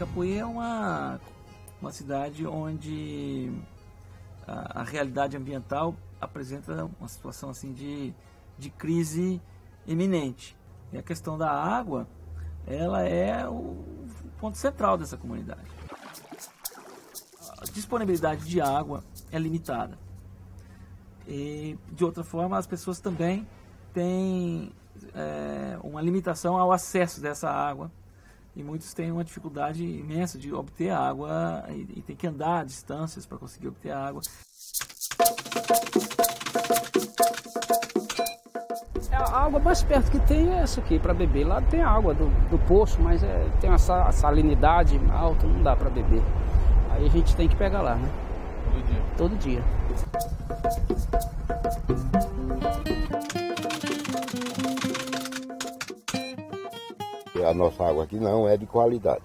Capuí é uma cidade onde a realidade ambiental apresenta uma situação assim de crise iminente. E a questão da água, ela é o ponto central dessa comunidade. A disponibilidade de água é limitada. E, de outra forma, as pessoas também têm uma limitação ao acesso dessa água. E muitos têm uma dificuldade imensa de obter água e tem que andar distâncias para conseguir obter água. A água mais perto que tem é essa aqui para beber. Lá tem água do poço, mas tem uma salinidade alta, não dá para beber. Aí a gente tem que pegar lá, né? Todo dia. A nossa água aqui não é de qualidade.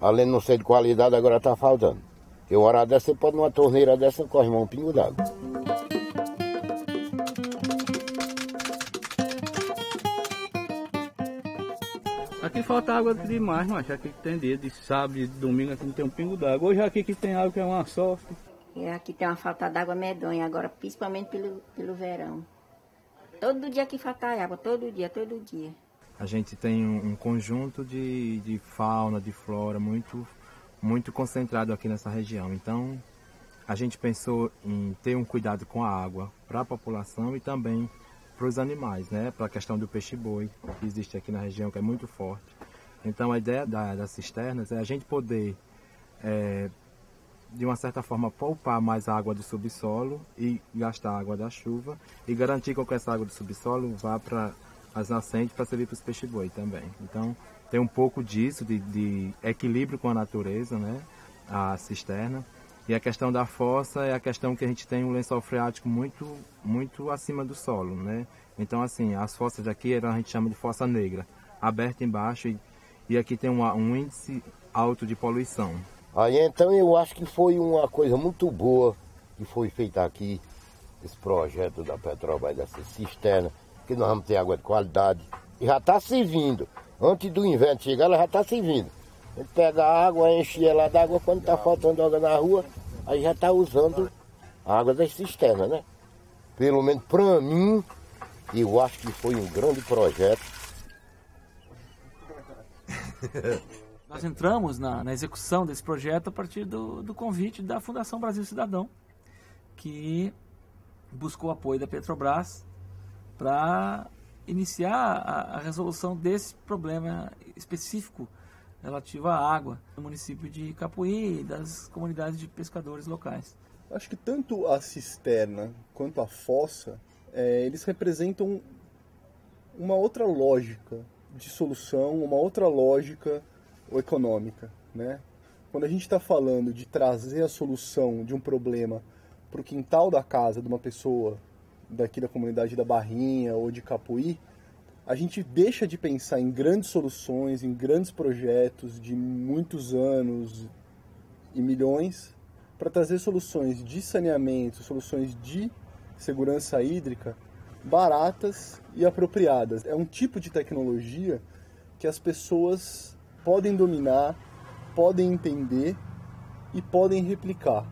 Além de não ser de qualidade, agora está faltando. Porque uma hora dessa, você pode numa torneira dessa, corre um pingo d'água. Aqui falta água demais, mas aqui tem dia de sábado e de domingo aqui não tem um pingo d'água. Hoje aqui que tem água que é uma sorte. E aqui tem uma falta d'água medonha agora, principalmente pelo verão. Todo dia que falta água, todo dia. A gente tem um conjunto de fauna, de flora muito concentrado aqui nessa região. Então, a gente pensou em ter um cuidado com a água para a população e também para os animais, né? Para a questão do peixe-boi, que existe aqui na região, que é muito forte. Então, a ideia das cisternas é a gente poder, de uma certa forma, poupar mais água do subsolo e gastar a água da chuva e garantir que essa água do subsolo vá para as nascentes para servir para os peixes-boi também. Então, tem um pouco disso, de equilíbrio com a natureza, né? A cisterna. E a questão da fossa é a questão que a gente tem um lençol freático muito acima do solo, né? Então, assim, as fossas aqui a gente chama de fossa negra, aberta embaixo e aqui tem um índice alto de poluição. Aí, então, eu acho que foi uma coisa muito boa que foi feita aqui, esse projeto da Petrobras, dessa cisterna, que nós vamos ter água de qualidade. E já está servindo. Antes do inverno chegar, ela já está servindo. A gente pega a água, enche ela d'água, quando está faltando água na rua, aí já está usando a água das cisternas, né? Pelo menos para mim, eu acho que foi um grande projeto. Nós entramos na execução desse projeto a partir do convite da Fundação Brasil Cidadão, que buscou apoio da Petrobras para iniciar a resolução desse problema específico relativo à água no município de Capuí e das comunidades de pescadores locais. Acho que tanto a cisterna quanto a fossa, eles representam uma outra lógica de solução, uma outra lógica econômica, né? Quando a gente está falando de trazer a solução de um problema para o quintal da casa de uma pessoa daqui da comunidade da Barrinha ou de Capuí, a gente deixa de pensar em grandes soluções, em grandes projetos de muitos anos e milhões, para trazer soluções de saneamento, soluções de segurança hídrica baratas e apropriadas. É um tipo de tecnologia que as pessoas podem dominar, podem entender e podem replicar.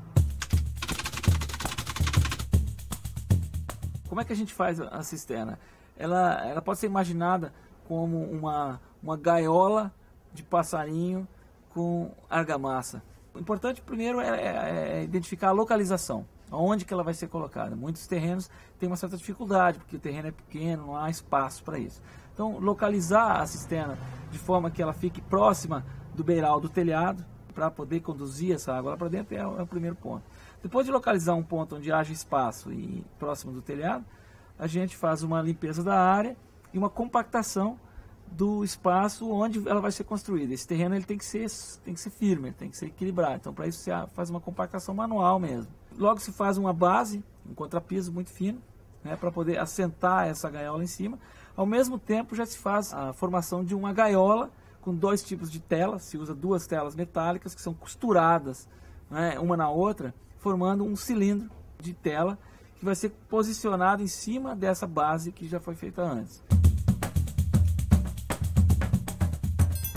Como é que a gente faz a cisterna? Ela pode ser imaginada como uma gaiola de passarinho com argamassa. O importante primeiro é identificar a localização, onde que ela vai ser colocada. Muitos terrenos têm uma certa dificuldade, porque o terreno é pequeno, não há espaço para isso. Então, localizar a cisterna de forma que ela fique próxima do beiral do telhado, para poder conduzir essa água lá para dentro, é o primeiro ponto. Depois de localizar um ponto onde haja espaço e próximo do telhado, a gente faz uma limpeza da área e uma compactação do espaço onde ela vai ser construída. Esse terreno ele tem que ser firme, tem que ser equilibrado. Então, para isso, você faz uma compactação manual mesmo. Logo se faz uma base, um contrapiso muito fino, né, para poder assentar essa gaiola em cima. Ao mesmo tempo, já se faz a formação de uma gaiola com dois tipos de telas. Se usa duas telas metálicas que são costuradas, né, uma na outra, formando um cilindro de tela que vai ser posicionado em cima dessa base que já foi feita antes.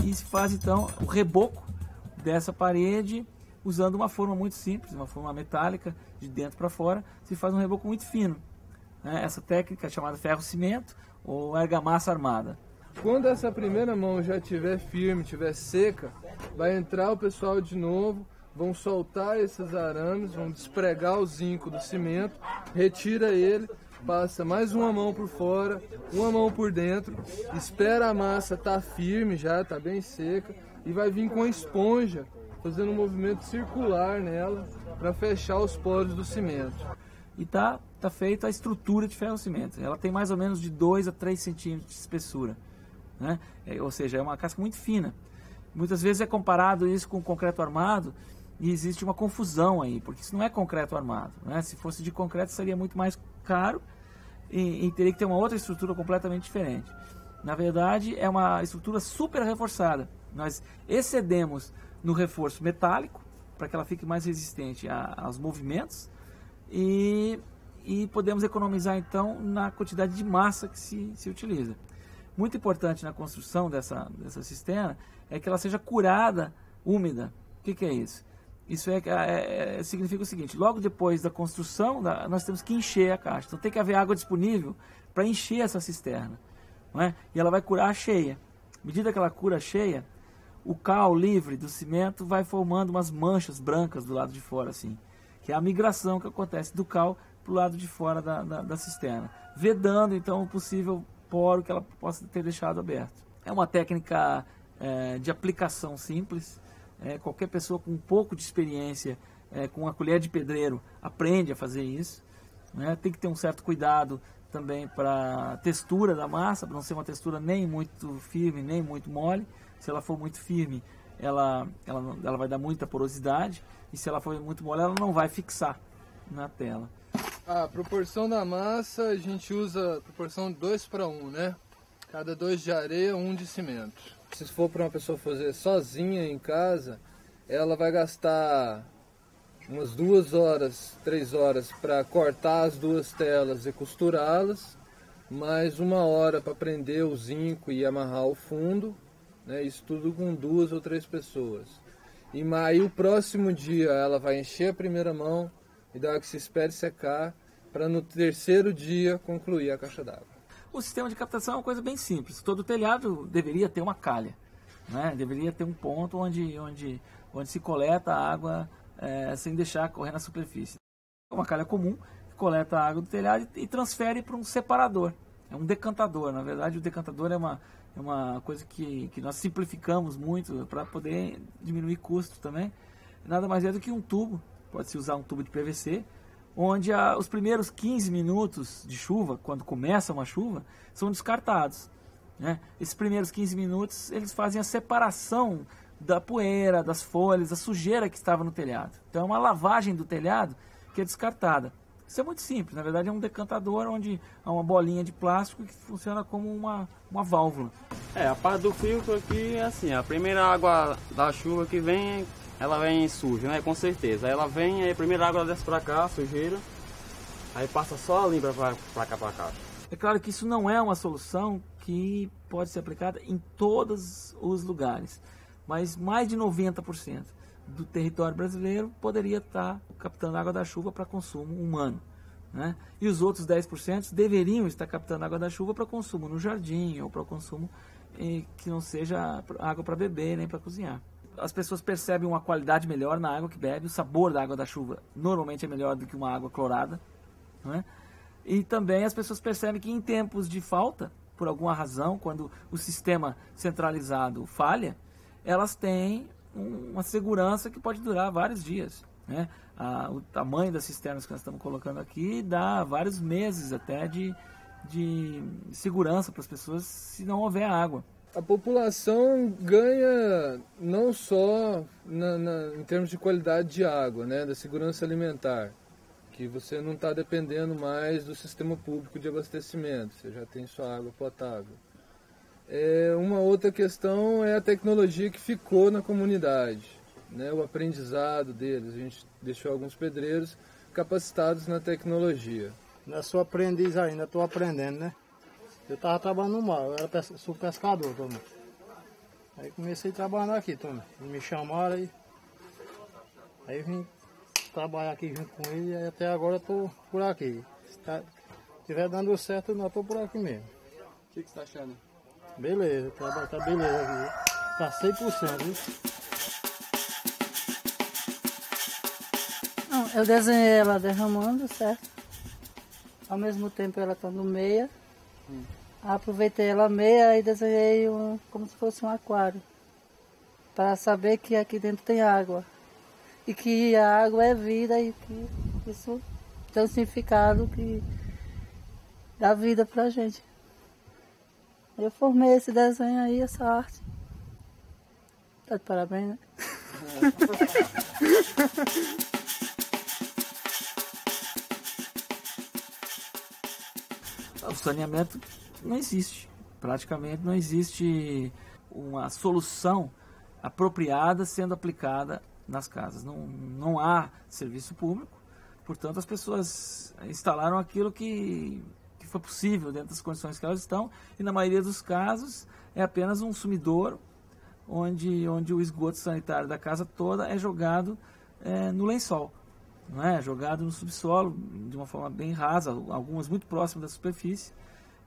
e se faz então o reboco dessa parede usando uma forma muito simples, uma forma metálica de dentro para fora, se faz um reboco muito fino. Essa técnica é chamada ferro-cimento ou argamassa armada. Quando essa primeira mão já estiver firme, estiver seca, vai entrar o pessoal de novo, vão soltar esses arames, vão despregar o zinco do cimento, retira ele, passa mais uma mão por fora, uma mão por dentro, espera a massa estar firme já, está bem seca, e vai vir com a esponja, fazendo um movimento circular nela para fechar os poros do cimento. E tá feita a estrutura de ferro-cimento. Ela tem mais ou menos de 2 a 3 centímetros de espessura, né? Ou seja, é uma casca muito fina. Muitas vezes é comparado isso com concreto armado e existe uma confusão aí, porque isso não é concreto armado, né? Se fosse de concreto seria muito mais caro e teria que ter uma outra estrutura completamente diferente. Na verdade, é uma estrutura super reforçada. Nós excedemos no reforço metálico para que ela fique mais resistente aos movimentos e podemos economizar então na quantidade de massa que se utiliza. Muito importante na construção dessa cisterna é que ela seja curada, úmida. O que é isso? Isso significa o seguinte: logo depois da construção, nós temos que encher a caixa. Então tem que haver água disponível para encher essa cisterna, não é? E ela vai curar cheia. À medida que ela cura cheia, o cal livre do cimento vai formando umas manchas brancas do lado de fora, assim, que é a migração que acontece do cal para o lado de fora da cisterna, vedando então o possível poro que ela possa ter deixado aberto. É uma técnica de aplicação simples. Qualquer pessoa com um pouco de experiência, com uma colher de pedreiro, aprende a fazer isso, né? Tem que ter um certo cuidado também para a textura da massa, para não ser uma textura nem muito firme, nem muito mole. Se ela for muito firme, ela vai dar muita porosidade, e se ela for muito mole, ela não vai fixar na tela. A proporção da massa, a gente usa a proporção 2:1, né? Cada 2 de areia, 1 de cimento. Se for para uma pessoa fazer sozinha em casa, ela vai gastar umas 2 horas, 3 horas para cortar as 2 telas e costurá-las, mais 1 hora para prender o zinco e amarrar o fundo, né? Isso tudo com 2 ou 3 pessoas. E aí o próximo dia ela vai encher a primeira mão e dar que se espere secar, para no terceiro dia concluir a caixa d'água. O sistema de captação é uma coisa bem simples. Todo telhado deveria ter uma calha, né? Deveria ter um ponto onde se coleta a água sem deixar correr na superfície. É uma calha comum que coleta a água do telhado e transfere para um separador. É um decantador. Na verdade, o decantador é uma coisa que nós simplificamos muito para poder diminuir custo também. Nada mais é do que um tubo. Pode-se usar um tubo de PVC, onde os primeiros 15 minutos de chuva, quando começa uma chuva, são descartados, né? Esses primeiros 15 minutos, eles fazem a separação da poeira, das folhas, da sujeira que estava no telhado. Então é uma lavagem do telhado que é descartada. Isso é muito simples, na verdade é um decantador onde há uma bolinha de plástico que funciona como uma válvula. A parte do filtro aqui é assim, a primeira água da chuva que vem, ela vem suja, né? Com certeza. Aí ela vem, aí a primeira água desce pra cá, sujeira. Aí passa só a limpa pra cá, pra cá. É claro que isso não é uma solução que pode ser aplicada em todos os lugares. Mas mais de 90% do território brasileiro poderia estar captando água da chuva para consumo humano, né? E os outros 10% deveriam estar captando água da chuva para consumo no jardim ou para consumo que não seja água para beber nem para cozinhar. As pessoas percebem uma qualidade melhor na água que bebe, o sabor da água da chuva normalmente é melhor do que uma água clorada, né? E também as pessoas percebem que em tempos de falta, por alguma razão, quando o sistema centralizado falha, elas têm uma segurança que pode durar vários dias, né? O tamanho das cisternas que nós estamos colocando aqui dá vários meses até de segurança para as pessoas se não houver água. A população ganha não só em termos de qualidade de água, né, da segurança alimentar, que você não está dependendo mais do sistema público de abastecimento, você já tem sua água potável. Uma outra questão é a tecnologia que ficou na comunidade, né, o aprendizado deles. A gente deixou alguns pedreiros capacitados na tecnologia. Eu sou aprendiz ainda, estou aprendendo, né? Eu estava trabalhando no mar, eu sou pescador também. Aí comecei trabalhando aqui, Tony. Me chamaram aí eu vim trabalhar aqui junto com ele e até agora eu tô por aqui. Se estiver dando certo, eu não tô por aqui mesmo. O que você tá achando? Beleza, o trabalho tá beleza aqui. Tá 100%, viu? Não, eu desenhei ela derramando, certo? Ao mesmo tempo ela tá no meia. Aproveitei ela meia e desenhei como se fosse um aquário. Para saber que aqui dentro tem água. E que a água é vida e que isso tem um significado que dá vida pra gente. Eu formei esse desenho aí, essa arte. Tá de parabéns, né? O saneamento não existe. Praticamente não existe uma solução apropriada sendo aplicada nas casas. Não há serviço público, portanto as pessoas instalaram aquilo que foi possível dentro das condições que elas estão, e na maioria dos casos é apenas um sumidouro onde o esgoto sanitário da casa toda é jogado no lençol, não é? Jogado no subsolo de uma forma bem rasa, algumas muito próximas da superfície,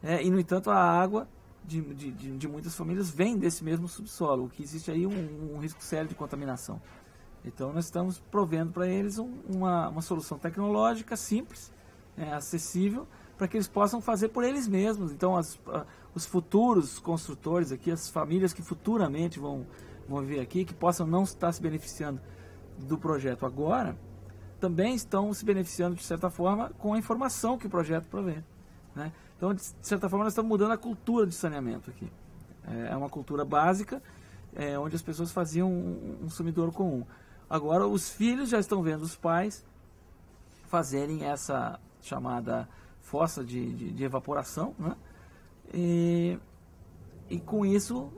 e no entanto a água de muitas famílias vem desse mesmo subsolo, o que existe aí um risco sério de contaminação. Então nós estamos provendo para eles uma solução tecnológica simples, acessível, para que eles possam fazer por eles mesmos. Então os futuros construtores aqui, as famílias que futuramente vão vir aqui, que possam não estar se beneficiando do projeto agora, também estão se beneficiando de certa forma com a informação que o projeto provê, né? Então de certa forma nós estamos mudando a cultura de saneamento aqui. É uma cultura básica, onde as pessoas faziam um sumidouro comum. Agora os filhos já estão vendo os pais fazerem essa chamada fossa de evaporação, né? E com isso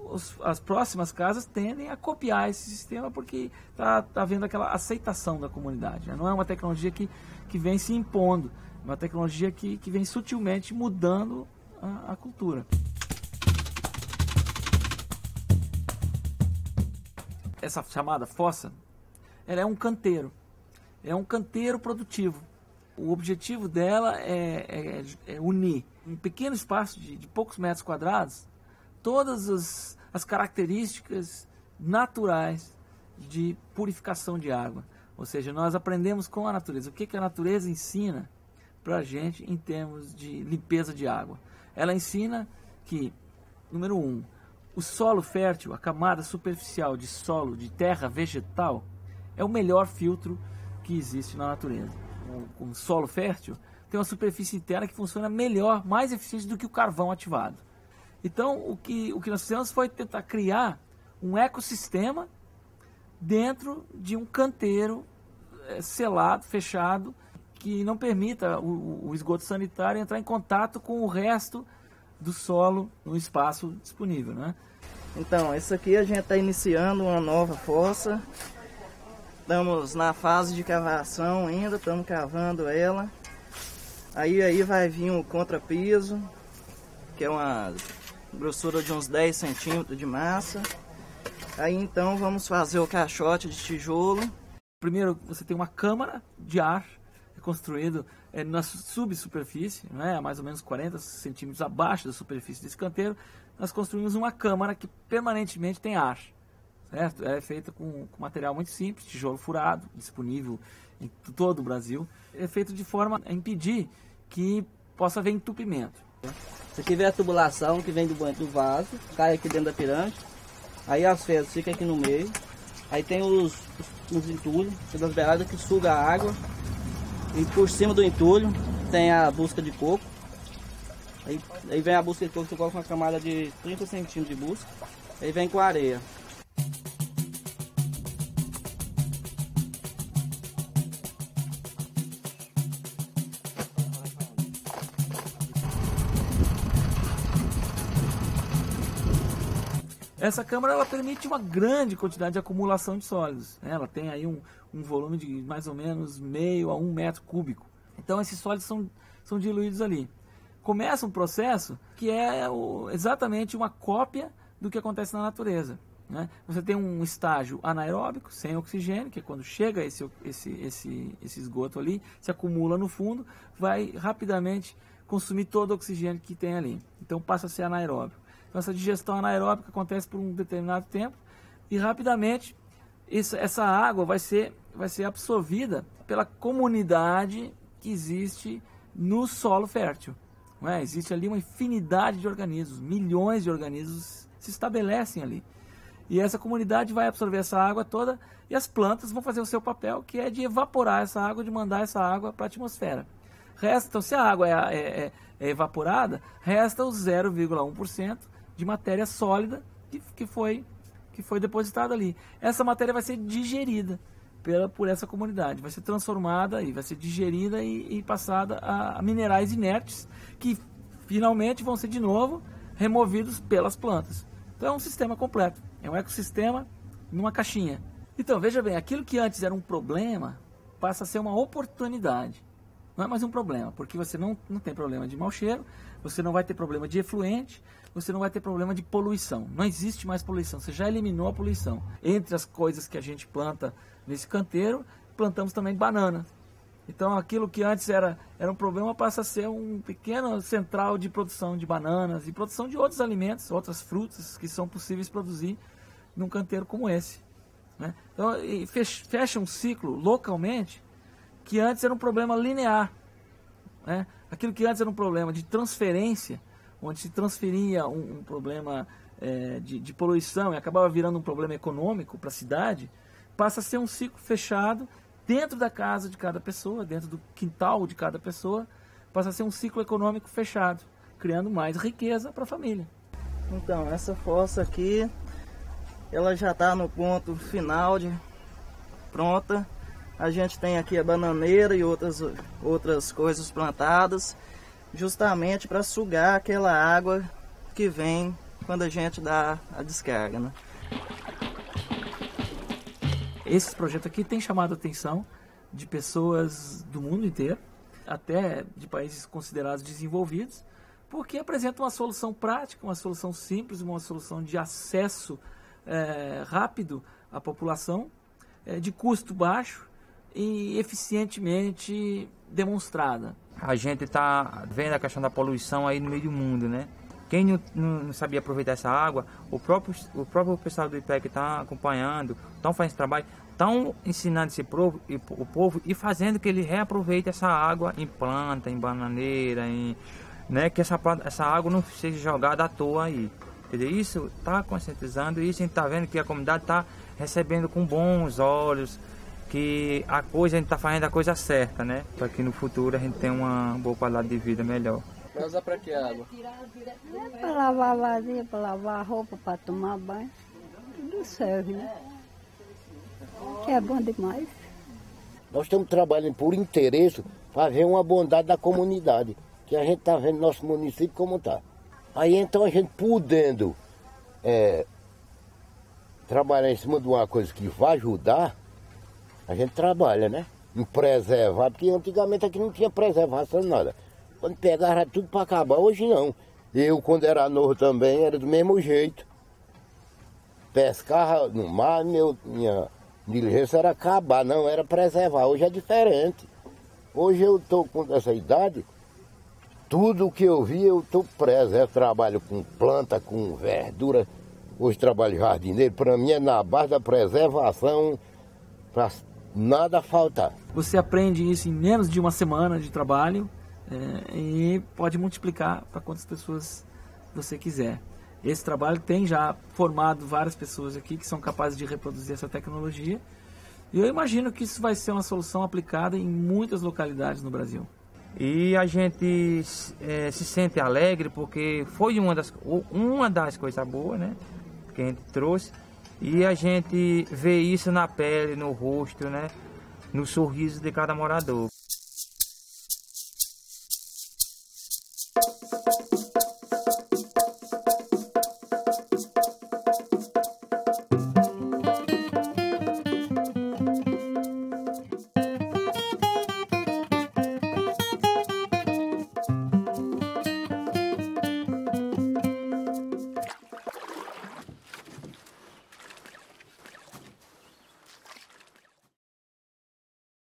as próximas casas tendem a copiar esse sistema, porque está havendo aquela aceitação da comunidade, né? Não é uma tecnologia que vem se impondo, é uma tecnologia que vem sutilmente mudando a cultura. Essa chamada fossa, ela é um canteiro produtivo. O objetivo dela é unir em um pequeno espaço de poucos metros quadrados todas as características naturais de purificação de água. Ou seja, nós aprendemos com a natureza. O que a natureza ensina para a gente em termos de limpeza de água? Ela ensina que, número 1, o solo fértil, a camada superficial de solo, de terra vegetal, é o melhor filtro que existe na natureza. Um solo fértil tem uma superfície interna que funciona melhor, mais eficiente do que o carvão ativado. Então, o que nós fizemos foi tentar criar um ecossistema dentro de um canteiro selado, fechado, que não permita o esgoto sanitário entrar em contato com o resto do solo no espaço disponível, né? Então, isso aqui a gente está iniciando uma nova fossa. Estamos na fase de cavação ainda, estamos cavando ela. Aí vai vir um contrapiso, que é uma grossura de uns 10 centímetros de massa. Aí então vamos fazer o caixote de tijolo. Primeiro você tem uma câmara de ar construído na subsuperfície, né, mais ou menos 40 centímetros abaixo da superfície desse canteiro. Nós construímos uma câmara que permanentemente tem ar. Certo? É feita com material muito simples, tijolo furado, disponível em todo o Brasil. É feito de forma a impedir que possa haver entupimento. Isso aqui vem a tubulação que vem do vaso, cai aqui dentro da pirâmide. Aí as fezes ficam aqui no meio. Aí tem os entulhos, das beiradas que suga a água. E por cima do entulho tem a busca de coco. Aí vem a busca de coco, você coloca uma camada de 30 centímetros de busca. Aí vem com a areia. Essa câmara ela permite uma grande quantidade de acumulação de sólidos, né? Ela tem aí um volume de mais ou menos meio a 1 metro cúbico. Então esses sólidos são diluídos ali. Começa um processo que é exatamente uma cópia do que acontece na natureza. né? Você tem um estágio anaeróbico, sem oxigênio, que é quando chega esse esgoto ali, se acumula no fundo, vai rapidamente consumir todo o oxigênio que tem ali. Então passa a ser anaeróbico. Então essa digestão anaeróbica acontece por um determinado tempo e rapidamente essa água vai ser absorvida pela comunidade que existe no solo fértil. Não é? Existe ali uma infinidade de organismos, milhões de organismos se estabelecem ali. E essa comunidade vai absorver essa água toda e as plantas vão fazer o seu papel, que é de evaporar essa água, de mandar essa água para a atmosfera. Resta, então, se a água é evaporada, resta os 0,1% de matéria sólida que foi depositada ali. Essa matéria vai ser digerida por essa comunidade, vai ser transformada e vai ser digerida e passada a minerais inertes que finalmente vão ser de novo removidos pelas plantas. Então é um sistema completo, é um ecossistema numa caixinha. Então veja bem, aquilo que antes era um problema passa a ser uma oportunidade. Não é mais um problema, porque você não tem problema de mau cheiro, você não vai ter problema de efluente, você não vai ter problema de poluição. Não existe mais poluição, você já eliminou a poluição. Entre as coisas que a gente planta nesse canteiro, plantamos também banana. Então aquilo que antes era um problema passa a ser um pequeno central de produção de bananas e produção de outros alimentos, outras frutas que são possíveis produzir num canteiro como esse, né? Então fecha um ciclo localmente que antes era um problema linear, né? Aquilo que antes era um problema de transferência, onde se transferia um problema de poluição e acabava virando um problema econômico para a cidade, passa a ser um ciclo fechado dentro da casa de cada pessoa, dentro do quintal de cada pessoa, passa a ser um ciclo econômico fechado, criando mais riqueza para a família. Então, essa fossa aqui, ela já está no ponto final de pronta. A gente tem aqui a bananeira e outras coisas plantadas, justamente para sugar aquela água que vem quando a gente dá a descarga, né? Esse projeto aqui tem chamado a atenção de pessoas do mundo inteiro, até de países considerados desenvolvidos, porque apresenta uma solução prática, uma solução simples, uma solução de acesso rápido à população, de custo baixo e eficientemente demonstrada. A gente está vendo a questão da poluição aí no meio do mundo, né? Quem não sabia aproveitar essa água, o próprio pessoal do IPEC está acompanhando, estão fazendo esse trabalho, estão ensinando o povo e fazendo que ele reaproveite essa água em planta, em bananeira, né? Que essa água não seja jogada à toa aí. Entendeu? Isso está conscientizando, isso a gente está vendo que a comunidade está recebendo com bons olhos, que a gente está fazendo a coisa certa, né? Para que no futuro a gente tenha uma boa qualidade de vida melhor. Vai usar para que água? Para lavar vasilha, para lavar roupa, para tomar banho. Tudo serve, né? Que é bom demais. Nós estamos trabalhando por interesse para ver uma bondade da comunidade, que a gente está vendo nosso município como está. Aí então a gente podendo trabalhar em cima de uma coisa que vai ajudar, a gente trabalha, né? Em preservar, porque antigamente aqui não tinha preservação nada. Quando pegava tudo para acabar, hoje não. Eu, quando era novo também, era do mesmo jeito. Pescava no mar, minha diligência era acabar, não era preservar. Hoje é diferente. Hoje eu estou com essa idade, tudo que eu vi eu estou preso. Eu trabalho com planta, com verdura, hoje trabalho jardineiro. Para mim é na base da preservação, para nada faltar. Você aprende isso em menos de uma semana de trabalho. E pode multiplicar para quantas pessoas você quiser. Esse trabalho tem já formado várias pessoas aqui que são capazes de reproduzir essa tecnologia, e eu imagino que isso vai ser uma solução aplicada em muitas localidades no Brasil. E a gente se sente alegre porque foi uma das coisas boas, né, que a gente trouxe, e a gente vê isso na pele, no rosto, né, no sorriso de cada morador.